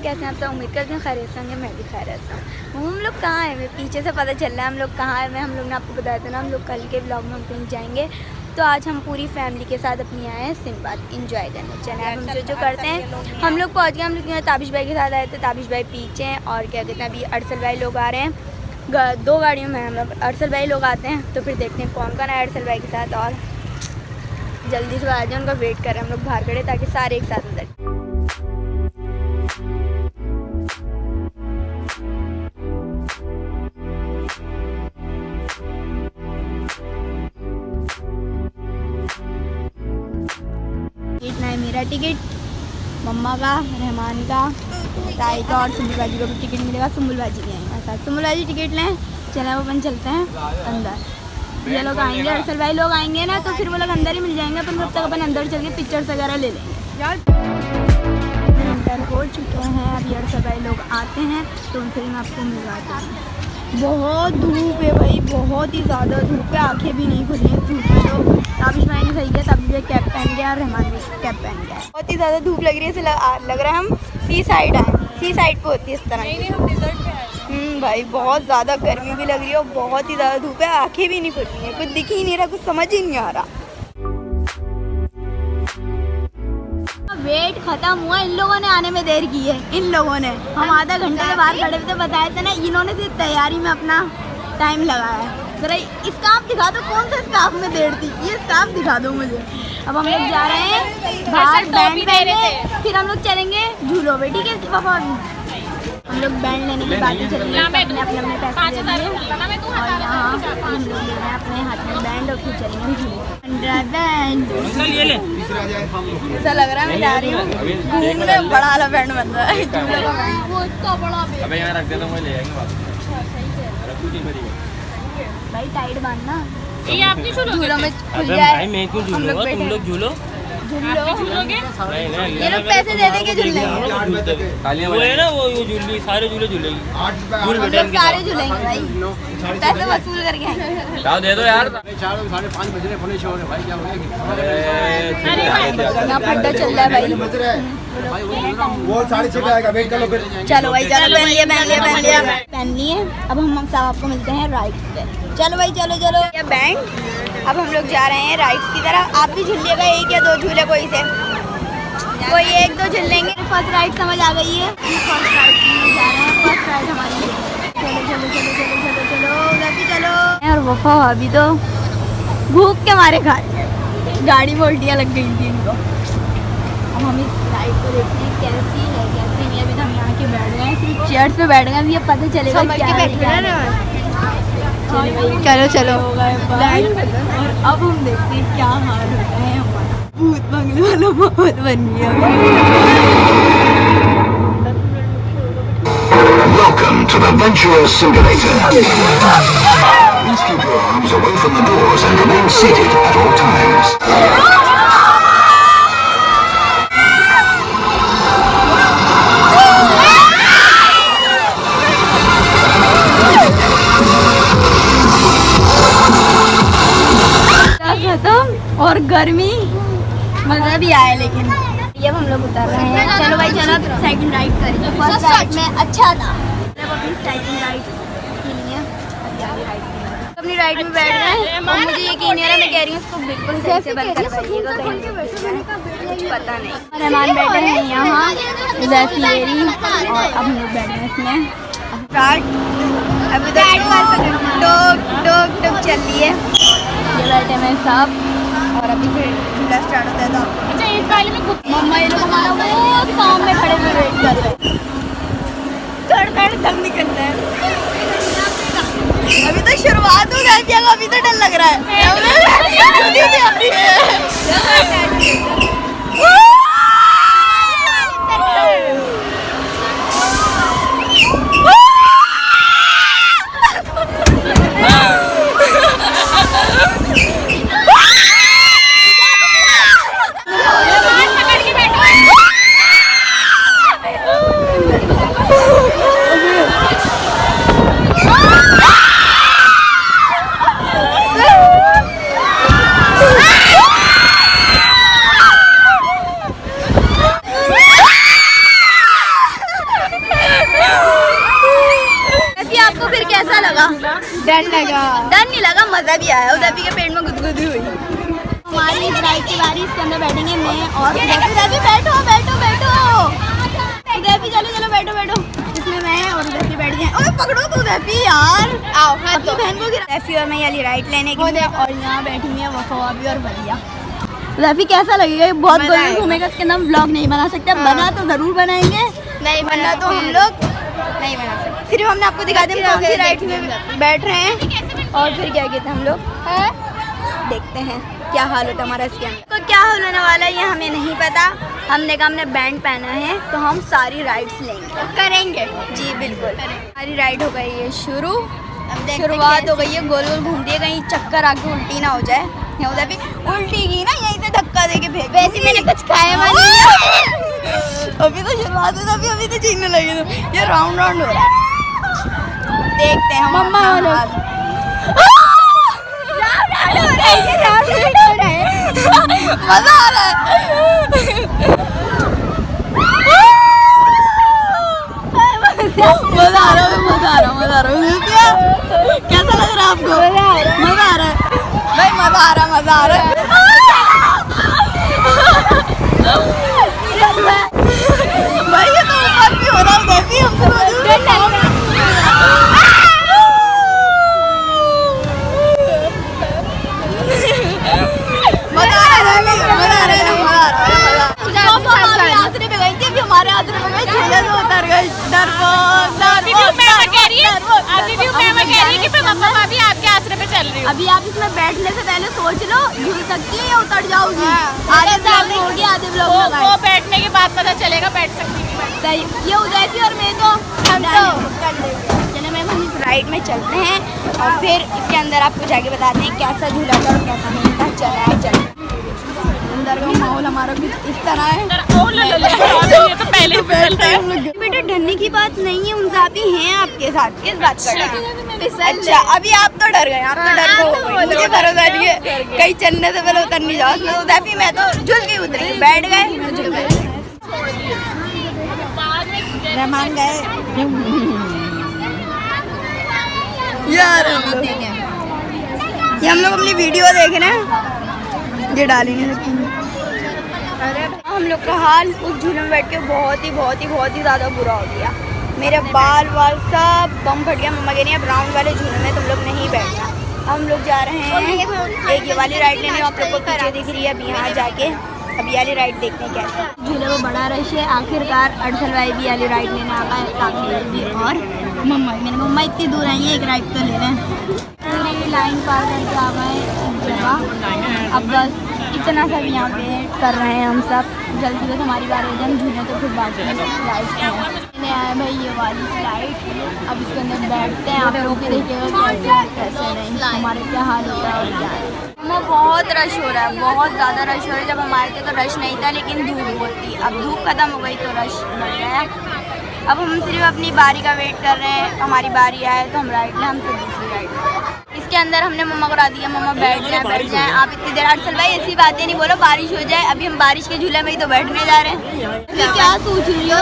कैसे हैं आप सब? उम्मीद करते हैं खैरियत से होंगे। मैं भी खैरियत हूँ। हम लोग कहाँ हैं? पीछे से पता चल रहा है हम लोग कहाँ हैं। हम लोग ने आपको बताया था ना हम लोग कल के ब्लॉग में हम कहीं जाएंगे। तो आज हम पूरी फैमिली के साथ अपनी आए हैं सिंबाद इंजॉय करने। चले अब हम जो करते हैं हम लोग पहुँच गए। हम लोग ताबिश भाई के साथ आए थे। ताबिश भाई पीछे हैं और क्या कहते हैं अभी अरसल भाई लोग आ रहे हैं। 2 गाड़ियों में हम लोग अरसल भाई लोग आते हैं तो फिर देखते हैं कौन कौन है अरसल भाई के साथ। और जल्दी से आ जाए, उनका वेट कर रहे हैं हम लोग बाहर खड़े ताकि सारे एक साथ अंदर। इतना है मेरा टिकट, मम्मा का, रहमान का, ताई का और सुम्बुल बाजी को भी टिकट मिलेगा। सुम्बुल बाजी भी आएंगे साथ। सुम्बुल बाजी टिकट लें, चले वो अपन चलते हैं अंदर। ये लोग आएंगे, अरसल भाई लोग आएंगे ना तो फिर वो लोग अंदर ही मिल जाएंगे। अपन तब तक अपन अंदर चल के पिक्चर्स वगैरह ले लेंगे यार। अंदर हो चुके हैं, अभी अरसल भाई लोग आते हैं तो फिर मैं आपको मिलवाता हूँ। बहुत धूप है भाई, बहुत ही ज़्यादा धूप है। आंखें भी नहीं खुली हैं धूप में। तो ताबिश भाई ने सही किया, ताबिश भाई कैप पहन गया और रहमान भी कैप पहन गया। बहुत ही ज़्यादा धूप लग रही है। लग रहा है हम सी साइड आए। सी साइड पे होती है इस तरह। नहीं हम डिजर्ट पे आए। भाई बहुत ज़्यादा गर्मी भी लग रही है और बहुत ही ज़्यादा धूप है। आंखें भी नहीं खुल रही हैं, कुछ दिख ही नहीं रहा, कुछ समझ ही नहीं आ रहा। वेट खत्म हुआ, इन लोगों ने आने में देर की है। इन लोगों ने हम आधा घंटे के बाहर खड़े थे, बताए थे ना। इन्होंने सिर्फ तैयारी में अपना टाइम लगाया है। जरा स्कार्फ दिखा दो, कौन सा स्कार्फ में देर थी? ये स्कार्फ दिखा दो मुझे। अब हम लोग जा रहे हैं बाहर बैंड पहने, फिर हम लोग चलेंगे झूलों पे। ठीक है पापा, हम लोग बैंड लेने की बात चल रही है। अपने पैसे दे दिए और यहाँ हम लोग ले रहे हैं अपने हाथ में बैंड और फिर चलेंगे झूलों। ऐसा लग रहा है मैं जा रही हूँ घूमने। बड़ा वाला बैंड बन रहा है झूलों का बैंड। वो इतना बड़ा अबे यहाँ रख देता हूँ, मैं ले जाएंगे भाई। टाइट बांधना, ये आपकी झूलों में खुल जाए। मैं क्यों झूलूंगा, तुम लोग झूलो। ये लोग पैसे दे देंगे झूलने के। वो है ना वो झूली, सारे झूले झूलेंगे। हम लोग सारे झूलेंगे भाई, पैसे वसूल करके आएंगे। दे दो यार। 4:30 बज रहे भाई, क्या हो गया? फड्डा चल रहा है भाई। वो 6:30 आएगा, वेट कर लो फिर। चलो भाई चलो, पहन लिए। अब हम सब आपको मिलते हैं राइड्स पे। चलो भाई चलो चलो। ये बैंड अब हम लोग जा रहे हैं राइड्स की तरफ। आप भी झूलिएगा, 1 या 2 झूले कोई से, कोई 1-2 झूल लेंगे। फर्स्ट राइड समझ आ गई है। फर्स्ट राइड में जा रहे हैं, फर्स्ट राइड हमारी। चलो चलो चलो चलो चलो चलो जल्दी चलो। और वफा अभी तो भूख के मारे खा गाड़ी में उल्टियाँ लग गई थी इनको। अब हम इस राइड को देखते हैं कैसी है कैसी नहीं। अभी तो हम यहाँ के बैठ गए हैं, सिर्फ चेयर्स पे बैठ गए। ये पता चलेगा चलो चलो। और अब हम देखते हैं क्या हाल होता है हमारा। भूत बंगले वाला माहौल बन गया। Welcome to the Venturer Simulator. Please keep your arms away from the doors and remain seated at all times. और गर्मी मज़ा भी आया, लेकिन ये हम लोग उतर रहे हैं। चलो भाई चलो सेकंड राइड करेंगे। फर्स्ट राइड में अच्छा था, अपनी सेकंड राइड के लिए अपनी राइड में बैठ गए। और मुझे यकीन नहीं आ रहा, मैं कह रही हूँ उसको बिल्कुल सही से बंद करवाइएगा, कुछ पता नहीं। रहमान बैठे हैं यहाँ जैसी और अब हम लोग बैठे हैं इसमें। अभी टोक चल रही है। ये बैठे हैं सब और अभी फिर झूला स्टार्ट होता है। तो अच्छा इस वाले में मम्मा ये लोग हमारा वो सामने खड़े हुए वेट कर रहे हैं। खड़ दम निकल रहा है। अभी तो शुरुआत हो गई थी, अभी तो डर लग रहा है। डर लगा, डर नहीं लगा, मजा भी आया। उदयपी के पेट में गुदगुदी हुई। हमारी इस राइड की बारी, इसके अंदर बैठेंगे मैं और उदयपी। बैठो बैठो बैठो उदयपी, चलो चलो बैठो बैठो। इसमें मैं और उदयपी बैठ गए। ओए पकड़ो तो उदयपी यार, आओ अपनी बहन को गिरा। उदयपी और मैं ये राइड लेने के लिए, और यहाँ बैठी है वफा भी और बढ़िया। उदयपी कैसा लगेगा? बहुत गोल घूमेगा, इसके अंदर व्लॉग नहीं बना सकते, बना तो जरूर बनाएंगे, नहीं बना तो हम लोग नहीं बना सकते। सिर्फ हमने आपको दिखा दिया कौन सी राइड में बैठ रहे हैं और फिर क्या कहते हैं हम लोग। देखते हैं क्या हाल होता है हमारा इसके अंदर। तो क्या हाल होने वाला है ये हमें नहीं पता। हमने कहा हमने बैंड पहना है तो हम सारी राइड्स लेंगे, करेंगे जी बिल्कुल। सारी राइड हो गई है शुरू, शुरुआत हो गई है। गोल गोल घूमती है, कहीं चक्कर आके उल्टी ना हो जाए। उधर भी उल्टी की ना, यहीं से धक्का दे के फेंक। वैसे मैंने कुछ खाया अभी तो शुरुआत है, अभी तो चीखने लगी। तो ये राउंड राउंड हो रहा है, देखते हैं मम्मा मजा आ रहा है। मजा आ रहा है। कैसा लग रहा है आपको? मजा आ रहा है भाई, मजा आ रहा है। भाई ये तो ऊपर भी हो रहा है, देखिए हम तो हमारे आसरे पे गई, झूले से उतर गई। अभी आप इसमें बैठने से पहले सोच लो, झूल सकती है या उतर जाओगी। आधे ब्लॉग होगी, आधे ब्लॉग वो बैठने के बाद पता चलेगा बैठ सकती है। ये उदयपी और मैं तो चलो मैम हम इस राइड में चलते हैं और फिर इसके अंदर आपको जाके बताते हैं कैसा झूला था और कैसा नहीं था। चल अंदर का माहौल हमारा कुछ इस तरह है। ये तो पहले ही फिसलते हैं। बेटा डरने की बात नहीं है, उन साथी हैं आपके साथ, किस बात का? अच्छा अभी आप तो डर गए, आप तो डर गए, मुझे भरोसा नहीं है। कहीं चलने से पहले उतर नहीं जाओ। उसमें उदयपी मैं तो झुल के उतरी, बैठ गए, रहमान गए यार। ये हम लोग अपनी वीडियो देख रहे हैं, ये डाल ही नहीं सकते। हम लोग का हाल उस झूले में बैठ के बहुत ही ज़्यादा बुरा हो गया। मेरे बाल सब बम फट गया। मम्मा कह रही है अब राउंड वाले झूले में तुम लोग नहीं बैठना। हम लोग जा रहे हैं एक ये वाली राइड लेने, आप लोग को पीछे दिख रही है। अब यहाँ जाके अब ये वाली राइड देखते हैं कैसा। झूले में बड़ा रश है। आखिरकार अड़सल भाई भी वाली राइड लेने आ गए और मम्मा इतनी दूर आई है, एक राइड तो ले रहे हैं। पूरी लाइन पार करके आ गए एक जगह। अब बस इतना सब यहाँ पे कर रहे हैं हम सब। जल्दी बस हमारी बार हो जाए, झूले तो फिर बात स्लाइड मैंने आया भाई ये वाली स्लाइड। अब इसके अंदर बैठते हैं, आप लोग भी देखिएगा कैसे नहीं हमारे क्या हाल होता है और क्या है। बहुत रश हो रहा है, बहुत ज़्यादा रश हो रहा है। जब हम आए थे तो रश नहीं था, लेकिन धूप बहुत थी। अब धूप खत्म हो गई तो रश बढ़ गया। अब हम सिर्फ अपनी बारी का वेट कर रहे हैं, हमारी बारी आए तो हम राइड लें, हम फिर दूसरी राइड। इसके अंदर हमने मम्मा को रा दिया, मम्मा बैठ जाए आप इतनी देर। अड़सल भाई ऐसी बातें नहीं बोलो, बारिश हो जाए। अभी हम बारिश के झूले में ही तो बैठने जा रहे हैं। क्या सोच रही हो?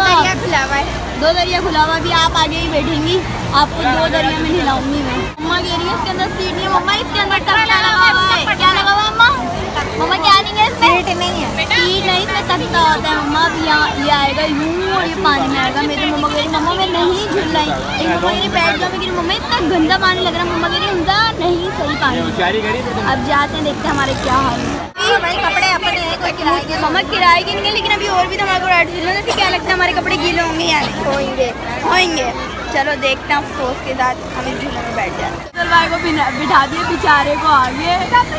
दो दरिया खुला हुआ, अभी आप आगे ही बैठेंगी, आपको दो दरिया में हिलाऊंगी मैं। मम्मा कह रही है इसके अंदर सीट नहीं है। मम्मा इसके अंदर तख्ता लगा हुआ है। क्या लगा हुआ मम्मा? मम्मा क्या नहीं है इसमें? सीट नहीं है, सीट नहीं, इसमें तख्ता होता है। मम्मा अब यहाँ ये आएगा यूँ और ये पानी में आएगा। मेरी मम्मा कह रही मम्मा मैं नहीं झूल रही। एक मम्मा कह रही बैठ जाओ। मैं कह रही मम्मा इतना गंदा पानी लग रहा है। मम्मा कह रही उनका नहीं सही पानी। अब जाते हैं, देखते हैं हमारे क्या हाल है। कपड़े अपने हैं, मम्मा किराए के नहीं, लेकिन अभी और भी तो हमारे को राइड झूलना। तो क्या लगता है हमारे कपड़े गीले होंगे या नहीं? होंगे। चलो देखते हैं अफसोस के साथ हम इस झूले में बैठ जाते हैं। अड़सल भाई को बिठा दिए बेचारे को आगे।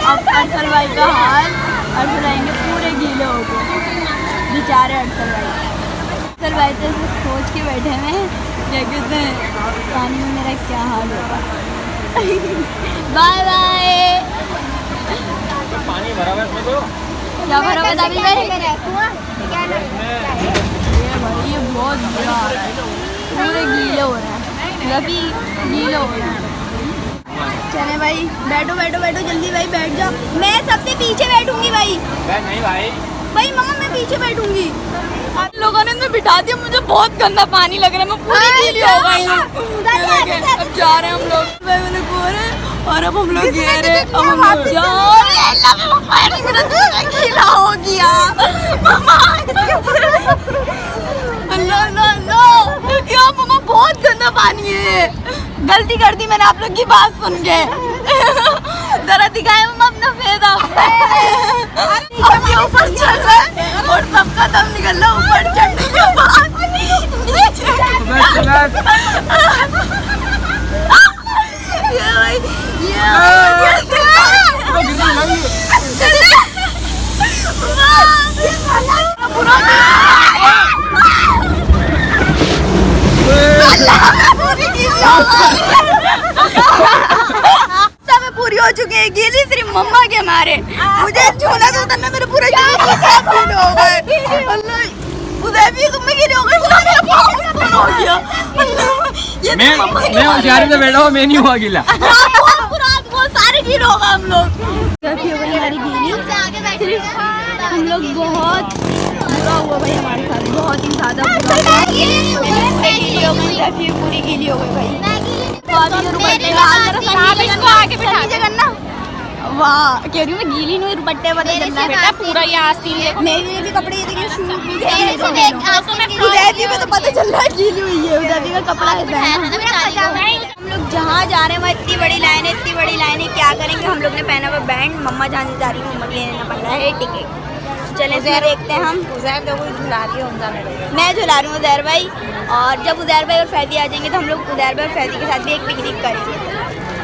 अब अड़सल भाई का हाल, अड़सल भाई ने पूरे गीले हो गए बेचारे अड़सल भाई तो सोच के बैठे हैं क्या कहते हैं पानी में मेरा क्या हाल होगा। Bye bye. पानी भरा हुआ है तो क्या भरा हुआ है ये बहुत बुरा आ रहा है, पूरे गीले हो रहे हैं, अभी गीले हो रहे हैं। चले भाई बैठो बैठो बैठो जल्दी भाई बैठ जाओ। मैं सबसे पीछे बैठूंगी भाई। नहीं भाई भाई मम्मा मैं पीछे बैठूंगी। आप लोगों ने इन्हें बिठा दिया, मुझे बहुत गंदा पानी लग रहा है, मैं पूरी गीली हो गई हूँ। अब जा रहे हैं हम लोग, भाई मैंने बोले और अब हम लोग गए रहे, अब हम लोग जा रहे हैं। मेरा गीला हो गया अल्लाह यार मम्मा बहुत गंदा पानी है। गलती कर दी मैंने आप लोग की बात सुन के। जरा दिखाए मम्मा अपना फेदा। अब ये ऊपर चल रहा है और सबका दम निकल रहा है ऊपर चढ़ने के बाद। पूरी हो चुकी है गीली सिर्फ मम्मा के मारे। मुझे झूला तो उतरना मेरे पूरे गीले हो गए। उधर भी तुम गीले हो गए, हो गया। मैं होशियारी से बैठा हूँ, मैं नहीं हुआ गीला। सारे गीले हो गए हम लोग। हमारी गीली सिर्फ हम लोग बहुत बुरा हुआ भाई हमारे साथ, बहुत ही ज्यादा पूरी गीली हो गई भाई। वाह कह रही हूँ मैं गीली नहीं, दुपट्टे बेटा पूरा ये आस्तीन देखो। मेरे भी कपड़े ये देखिए शूज में तो पता चल रहा है गीली हुई है। उदयवी का कपड़ा है। हम लोग जहाँ जा रहे हैं वहाँ इतनी बड़ी लाइन है, इतनी बड़ी लाइन है, क्या करेंगे। हम लोग ने पहना हुआ बैंड, मम्मा जाने जा रही है, मम्मा के लेना पड़ रहा है टिकट। चले उधर देखते हैं हम। उज़ैर तो झुला रही हूँ, मैं झुला रही हूँ उज़ैर भाई। और जब उज़ैर भाई और फैदी आ जाएंगे तो हम लोग उज़ैर भाई और फैदी के साथ भी एक पिकनिक करेंगे।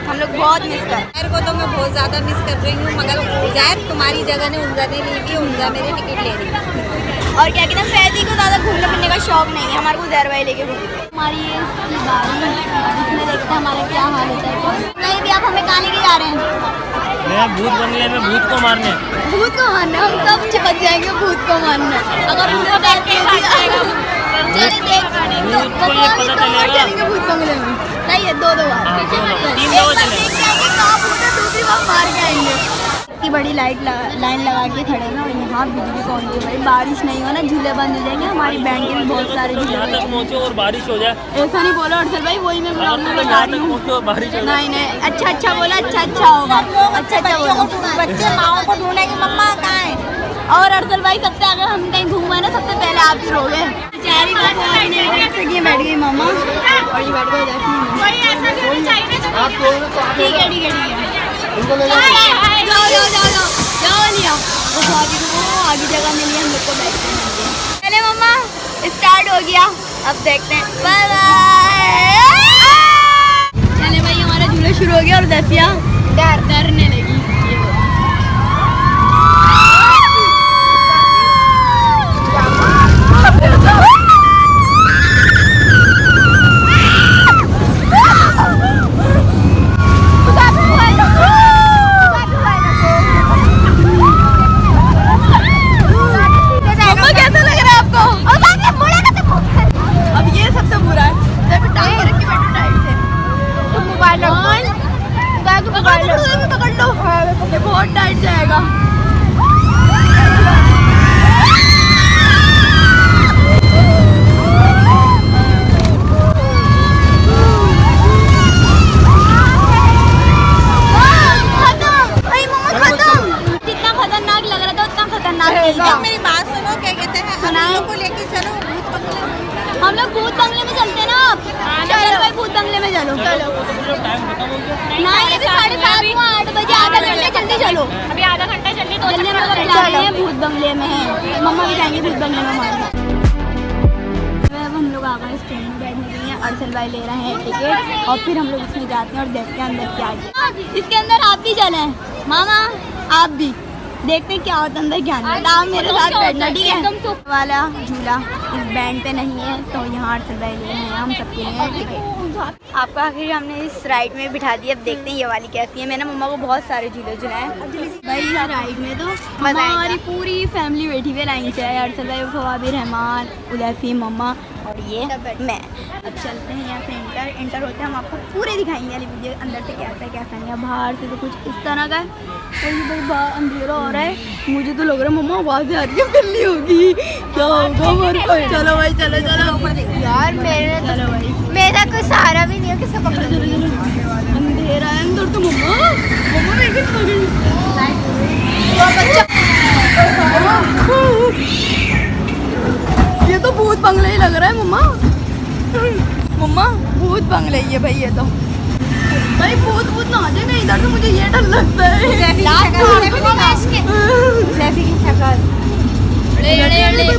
हम लोग बहुत मिस कर उज़ैर को तो मैं बहुत ज़्यादा मिस कर रही हूँ, मगर उज़ैर तुम्हारी जगह ने उमदा ने ली हुई, उमदा मेरे टिकट ले रही है। और क्या कहते हैं फैदी को ज़्यादा घूमने फिरने का शौक नहीं है, हमारे को उज़ैर भाई लेके घूमते। हमारी ये बारी इसमें देखते हैं हमारा क्या हाल होता है। नहीं भी आप हमें कहाँ लेके जा रहे हैं? मैं भूत बंगले में भूत को मारने। भूत को मारने? हम सब चिपक जाएंगे भूत को मारने अगर उनको देख के चले देख चलेंगे भूत बंगले में। नहीं है दो बार, 3 लोग चले। दूसरी बार मार के आएंगे। इतनी बड़ी लाइन लगा के खड़े हैं और यहाँ बिजली कौन सी भाई। बारिश नहीं हो ना झूले बंद हो जाएंगे। हमारी बैंड के भी बहुत सारे झूले पहुँचो और बारिश हो जाए। ऐसा नहीं बोला अरसल भाई, वही मैं ब्लॉग में बता रही हूँ। नहीं अच्छा बोला, अच्छा होगा, अच्छा बोला। बच्चे माओ को ढूंढेंगे मम्मा कहाँ है। और अरसल भाई सबसे अगर हम कहीं घूमे ना सबसे पहले आप ही रहोगे। बेचारी बैठ गई मामा और ये बैठ गई ठीक है आगे जगह मिली हम लोग को बैठने। चले मम्मा स्टार्ट हो गया, अब देखते हैं। Bye bye. चले भाई हमारा झूला शुरू हो गया और दफिया डरने लगी। बहुत टाइट जाएगा। जितना खतरनाक लग रहा था उतना खतरनाक नहीं था। मेरी बात सुनो, क्या कहते हैं हम लोग को लेके चलो हम लोग भूत बंगले में चलते ना। चलो भाई भूत बंगले में चलो। नहीं अभी 7:30 हुआ, 8 बजे, आधा घंटे जल्दी चलो। अभी आधा घंटा जल्दी तो जल्दी हम लोग जा रहे हैं भूत बंगले में है। मम्मा भी जाएंगे भूत बंगले में हमारे साथ। अब हम लोग आ गए इस ट्रेन में बैठने के लिए। अरसल भाई ले रहे हैं टिकट और फिर हम लोग इसमें जाते हैं और देखते हैं अंदर क्या है। इसके अंदर आप भी चलें मामा, आप भी देखते हैं क्या होता है अंदर क्या नहीं। आप मेरे साथ बैठना ठीक है। वाला झूला इस बैंड पे नहीं है तो यहाँ अरसल भाई लिए हैं हम सबके लिए टिकट। आपको आखिर हमने इस राइड में बिठा दिया। अब देखते हैं ये वाली कैसी है। मैंने मम्मा को बहुत सारे झूले झुलाए भाई। इस राइड में तो हमारी पूरी फैमिली बैठी हुई लाइन से है। अरसल भाई, फवाबी, रहमान, उदैफी, मम्मा और ये मैं। अब चलते हैं यहाँ से एंटर होते हैं। हम आपको पूरे दिखाएंगे वाली वीडियो अंदर से कैसा है कैसा नहीं है। बाहर से तो कुछ इस तरह का है, कोई भाई बाहर अंधेरा हो रहा है मुझे तो लग रहा है मम्मा आवाज़ आ रही है, बिल्ली होगी, क्या होगा हमारे। चलो भाई चलो चलो यार मेरे चलो भाई, मेरा कोई सहारा भी नहीं है, किसे पकड़ चलो चलो, अंधेरा है अंदर तो। मम्मा मम्मा मेरे को पकड़, ये तो भूत बंगला ही लग रहा है मम्मा। मम्मा भूत बंगला ही है भाई ये तो। भाई भूत भूत ना आ जाए ना इधर, तो मुझे ये डर लगता है। कोई भूत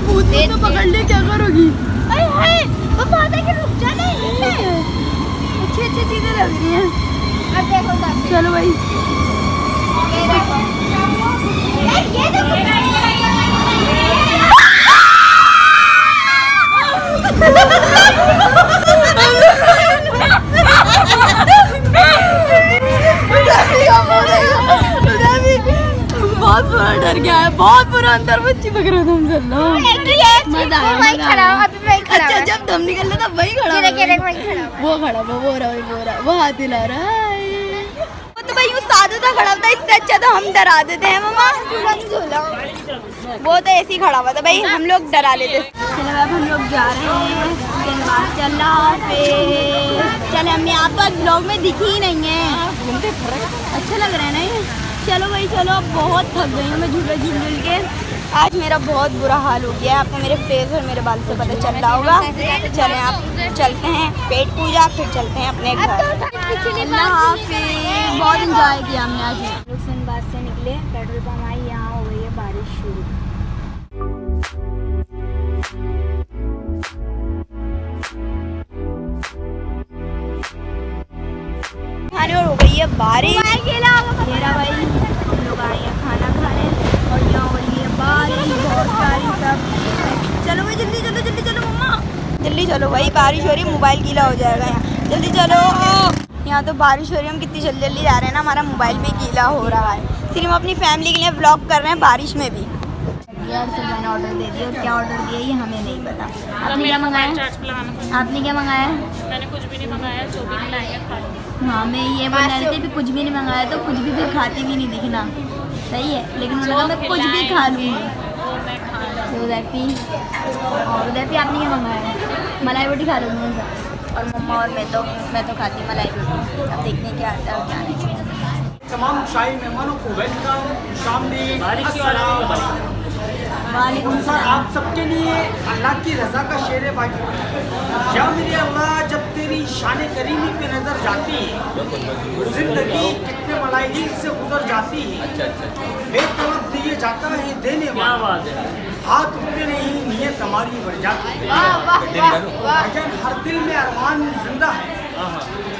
भूत तो पकड़ ले, क्या करोगी? वो बात है कि रुक जा, नहीं अच्छी अच्छी चीजें लग रही हैं। अब देखो चलो भाई ये देखो बहुत बुरा डर गया है, बहुत बुरा। अंदर बच्ची पकड़ रहा था हम मजा आया, वही मजा खड़ा आया। हो, अभी वही खड़ा अच्छा हो। जब दम निकल रहा था वही खड़ा गिरे हुआ वही खड़ा हो। वो खड़ा हुआ, वो रहा वो हाथ हिला रहा है। वो तो भाई वो साधु था खड़ा था, इससे अच्छा तो हम डरा देते हैं मम्मा। वो तो ऐसे ही खड़ा हुआ था भाई, हम लोग डरा लेते। चलो अब हम लोग जा रहे हैं, चल चल हमने आप तो ब्लॉग में दिखी ही नहीं है, अच्छा लग रहा है ना ये। चलो भाई चलो, अब बहुत थक गई हूँ मैं झूले झूल झूल के। आज मेरा बहुत बुरा हाल हो गया है, आपको मेरे फेस और मेरे बाल से पता चल रहा होगा। चलें आप चलते हैं पेट पूजा, फिर चलते हैं अपने घर। अल्लाह हाफिज़। बहुत इंजॉय किया हमने आज। लोग सनबाद से निकले, पेट्रोल पंप आई, यहाँ हो गई है बारिश शुरू। खाने और हो गई है बारिश। मेरा भाई हम लोग आए हैं खाना खाने और यहाँ हो रही है बारिश बहुत सारी सब। चलो भाई जल्दी चलो, जल्दी चलो मम्मा, जल्दी चलो भाई, बारिश हो रही है, मोबाइल गीला हो जाएगा यहाँ। जल्दी चलो, यहाँ तो बारिश हो रही है, हम कितनी जल्दी जल्दी जा रहे हैं ना, हमारा मोबाइल भी गीला हो रहा है। फिर हम अपनी फैमिली के लिए व्लॉग कर रहे हैं बारिश में भी। यार सब मैंने ऑर्डर दे दिया, और क्या ऑर्डर दिया ये हमें नहीं पता। आपने क्या मंगाया? आपने क्या मंगाया? मैंने कुछ भी नहीं मंगाया, जो भी लाएंगे खा लो। हाँ मैं ये बोल रही थी कि कुछ भी नहीं मंगाया तो कुछ भी फिर खाती भी नहीं दिखना, सही है। लेकिन उन्होंने कहा मैं कुछ भी खा लूँगी। तो उदैफी और उदैफी आपने क्या मंगाया? मलाई रोटी खा लूँगी उनका। और मम्मा और मैं तो खाती मलाई रोटी। अब देखते हैं क्या आता है और क्या नहीं। तमाम शाही मेहमानों को वेलकम, शामिल, अस्सलाम वालेकुम। वालेकुम सर आप सबके लिए अल्लाह की रज़ा का शेर बाकी, या मेरे अल्लाह जब तेरी शान करीमी पे नज़र जाती है, जिंदगी कितने मलाइल से गुजर जाती है। बेतलब दिए जाता है देने वाला, हाथ रुकते नहीं नीयत हमारी बढ़ जाती है। भाईजान हर दिल में अरमान जिंदा है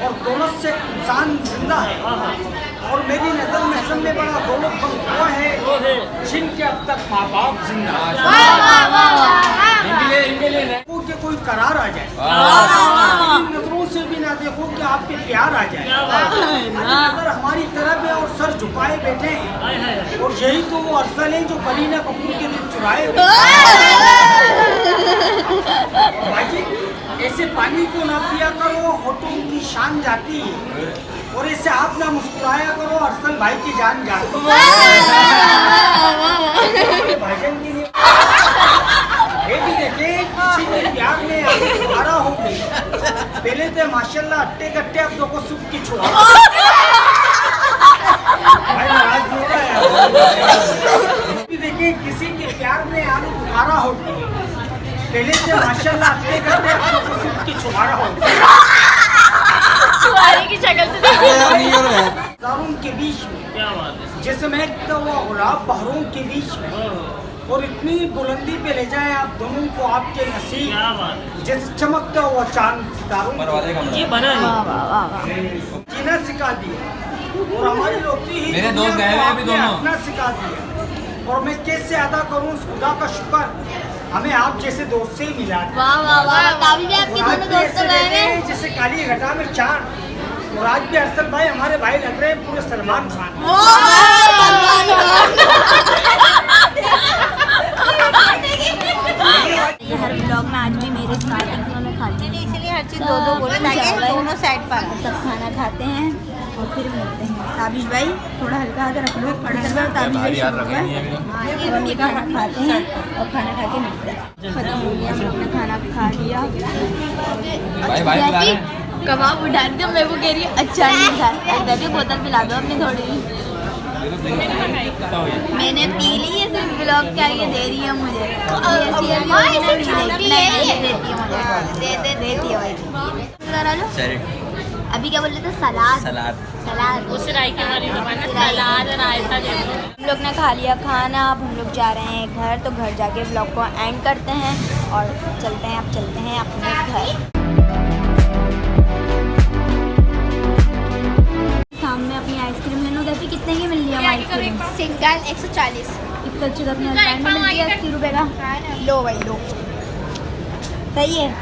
और दौलत से इंसान जिंदा है। और मेरी नज़र में सब में बड़ा दौलतमंद हुआ है जिनके अब तक माँ बाप जिंदा देखो कि कोई करार आ जाए, नजरों से भी ना देखो कि आप पे प्यार आ जाए। नजर हमारी तरफ है और सर झुकाए बैठे हैं, और यही तो वो अरसल है जो करीना कपूर के दिल चुराए भाई। ऐसे पानी को ना पिया करो, होठों की शान जाती है, और ऐसे आप ना मुस्कुराया करो, अरसल भाई की जान जाती है। भाईजान के लिए ये भी देखे, किसी के प्यार में आगे तुम्हारा हो गई, पहले तो माशाल्लाह अट्टे कट्टे, अब दो को सुख की छुआ भाई नाराज नहीं हो रहा है। भी देखे किसी के प्यार में आगे तुम्हारा हो गई, पहले तो माशाल्लाह अट्टे कट्टे, अब दो को सुख की छुआरा हो की शक्ल तो हजारों के बीच में जैसे महकता हुआ गुलाब बहरों के बीच में, और इतनी बुलंदी पे ले जाए आप दोनों को आपके नसीब, जैसे चमकता हुआ चांद सितारों ये बना जीना सिखा दिया, और हमारी रोटी ही मेरे दोस्त गए हुए हैं अभी दोनों। हंसना सिखा दिया। और मैं कैसे अदा करूं उस खुदा का शुक्र, हमें आप जैसे दोस्त से ही मिला। वाह वाह वाह, काफी भी आपके दोनों दोस्त गए हैं। जैसे काली घटा में चांद, और आज भी अरसल भाई हमारे भाई लग रहे हैं पूरे सलमान खान। ये हर ब्लॉग में आज भी मेरे साथ ही उन्होंने खा लिया, इसलिए हर चीज़ दो दो बोले ताकि दोनों साइड पर सब खाना खाते हैं और फिर मिलते हैं। ताबिश भाई थोड़ा हल्का हाथ रख लो। ताबिश भाई शुरू हुआ है। अब हम ये खाना खाते हैं और खाना खा के मिलते हैं। खत्म हो गया, हम लोग ने खाना खा लिया। कबाब उठा दिया, मेरे को कह रही है अच्छा नहीं था। भी बोतल पिला दो अपनी थोड़ी। मैंने पी ली है, सिर्फ ब्लॉग क्या ये दे रही है मुझे। देती है मुझे। अभी क्या बोल रहे थे? सलाद। सलाद उस राय के वाली मैंने सलाद रायता दे दो। हम लोग ने खा लिया खाना। अब हम लोग जा रहे हैं घर, तो घर जाके ब्लॉग को एंड करते हैं और चलते हैं। अब चलते हैं अपने घर। सामने अपनी आइसक्रीम लेने उधर कितने की मिल रही है आइसक्रीम? सिंगल 140। इससे अच्छी तो अपने हस्बैंड में मिलती है 80 रुपये का। लो भाई लो, सही है ना।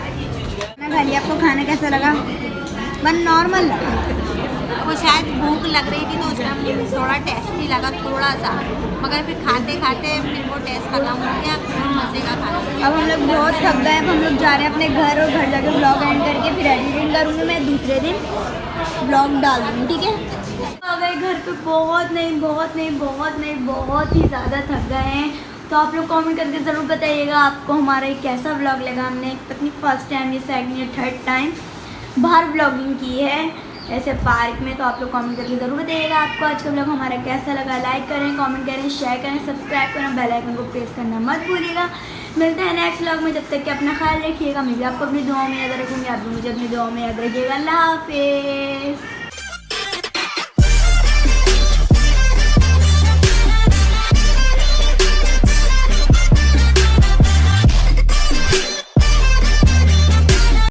खा लिया। आपको खाना कैसा लगा? मन नॉर्मल लगा। वो शायद भूख लग रही थी तो उसमें मुझे थोड़ा टेस्टी लगा थोड़ा सा, मगर फिर खाते खाते फिर वो टेस्ट खत्म हो गया। मज़े का खाना। अब हम लोग बहुत थक गए। अब हम लोग जा रहे हैं अपने घर और घर जाके ब्लॉग एंड करके फिर एडिटिंग करूँगी। मैं दूसरे दिन ब्लॉग डाल दूँगी, ठीक है। आ गए घर पे। बहुत ही ज़्यादा थक गए हैं। तो आप लोग कमेंट करके ज़रूर बताइएगा आपको हमारा ये कैसा व्लॉग लगा। हमने अपनी फर्स्ट टाइम, ये सेकंड या थर्ड टाइम बाहर व्लॉगिंग की है ऐसे पार्क में। तो आप लोग कमेंट करके ज़रूर बताइएगा आपको आज का व्लॉग हमारा कैसा लगा। लाइक करें, कमेंट करें, शेयर करें, सब्सक्राइब करें, बेल आइकन को प्रेस करना मत भूलिएगा। मिलते हैं नेक्स्ट व्लॉग में। जब तक कि अपना ख्याल रखिएगा। मैं भी आपको अपनी दुआओं में याद रखूँगी, आप भी मुझे अपनी दुआओं में याद रखिएगा। अल्लाह हाफिज़।